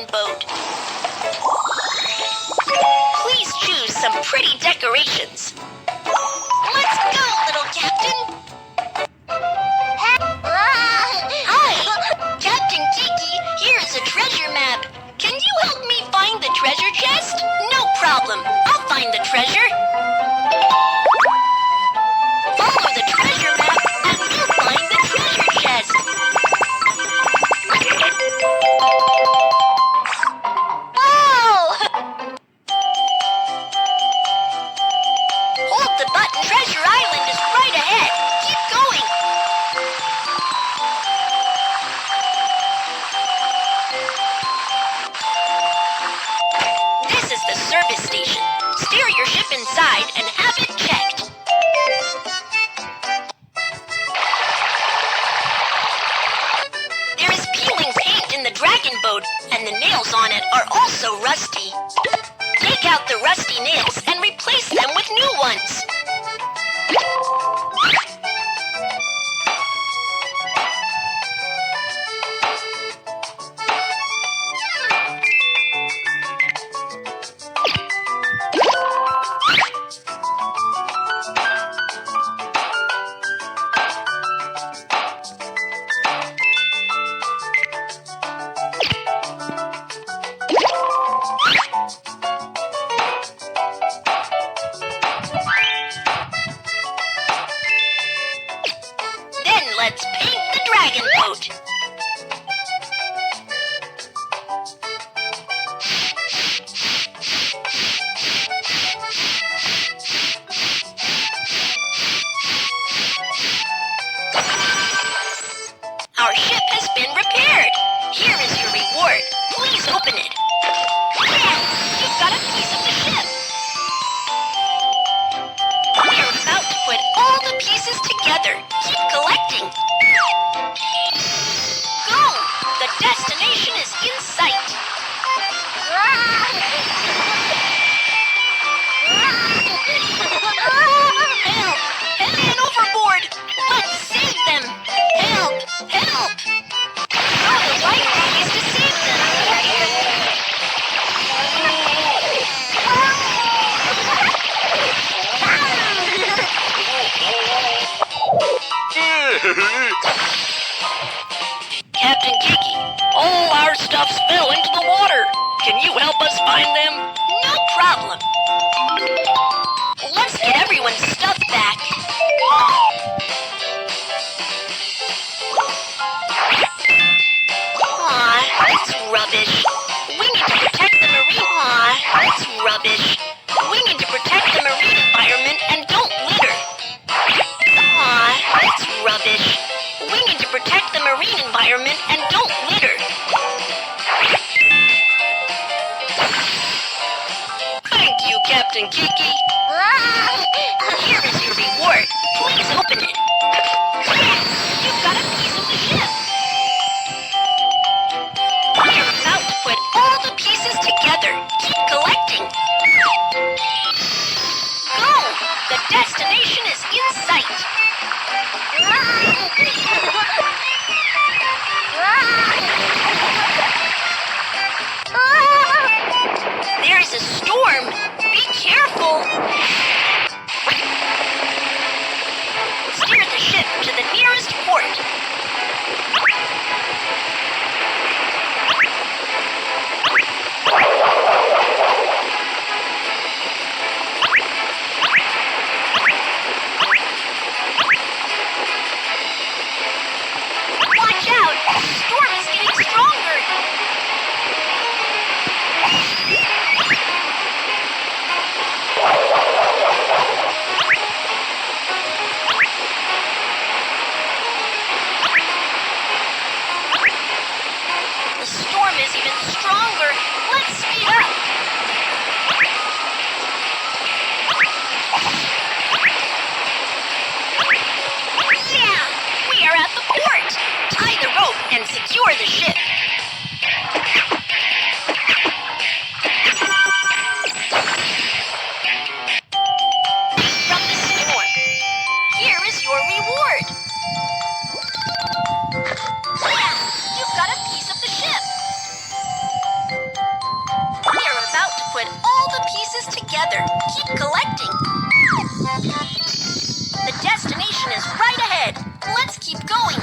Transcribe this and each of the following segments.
dragon boat. Please choose some pretty decorations. Let's go, little captain. Hi, Captain Kiki. Here's a treasure map. Can you help me find the treasure chest? No problem. I'll find the treasure. Follow the treasure map and we'll find the treasure chest. Oh! Hold the button. Treasure Island is right ahead. Keep going. This is the service station. Steer your ship inside and have it checked. There is peeling paint in the dragon boat, and the nails on it are also rusty. Take out the rusty nails and replace them with new ones. Let's paint the dragon boat. Our ship has been repaired. Here is your reward. Please open it. Yeah, you've got a piece of the ship. We're about to put all the pieces together. Keep collecting. Go! The destination is in sight. Help! Man overboard! Let's save them! Help! Help! Throw the right keys to save them! Captain Kiki, all our stuffs fell into the water. Can you help us find them? No problem. Let's get everyone's stuff back. Aw, that's rubbish. We need to protect the marine. Aw, that's rubbish. We need to protect the marine environment and don't litter. Aw, that's rubbish. We need to protect the marine environment and don't litter. Thank you, Captain Kiki. Here is together. Keep collecting. The destination is right ahead. Let's keep going.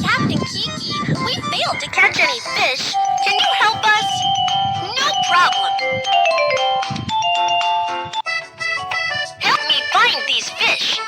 Captain Kiki, we failed to catch any fish. Can you help us? No problem. Help me find these fish.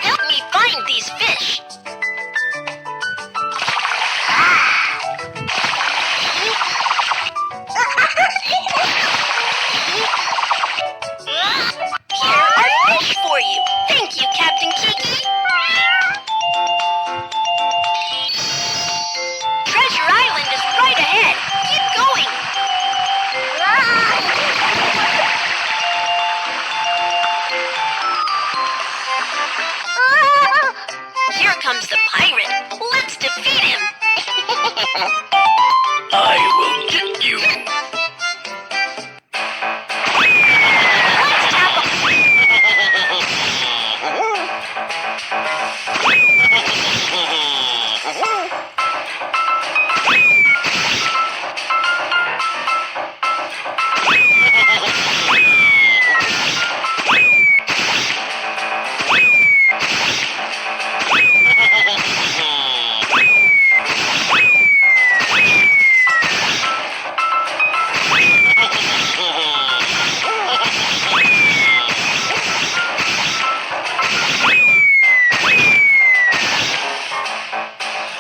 Help me find these fish. Here are fish for you. Thank you, Captain Kiki. Treasure Island is right ahead. Keep going. Here comes the pirate. Let's defeat him. I will get you. Let's tap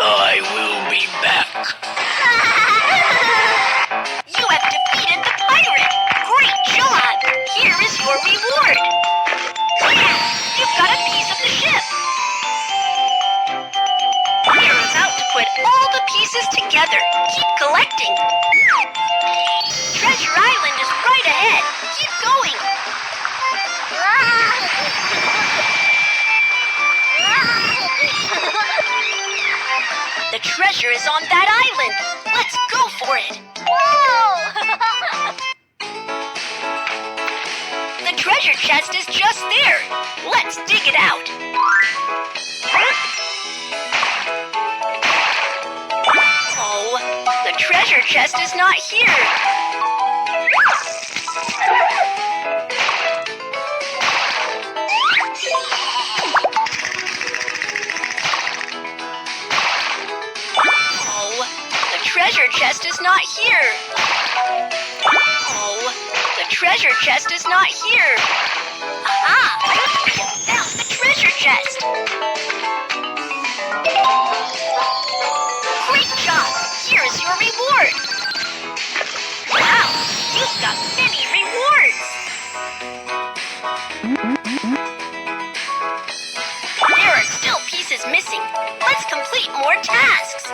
I will be back. You have defeated the pirate! Great job! Here is your reward! You've got a piece of the ship! We're about to put all the pieces together. Keep collecting! Treasure Island is right ahead! Keep going! The treasure is on that island! Let's go for it! The treasure chest is just there! Let's dig it out! Oh, the treasure chest is not here! Treasure chest is not here. Oh, the treasure chest is not here. Aha! I found the treasure chest. Great job! Here is your reward. Wow, you've got many rewards. There are still pieces missing. Let's complete more tasks.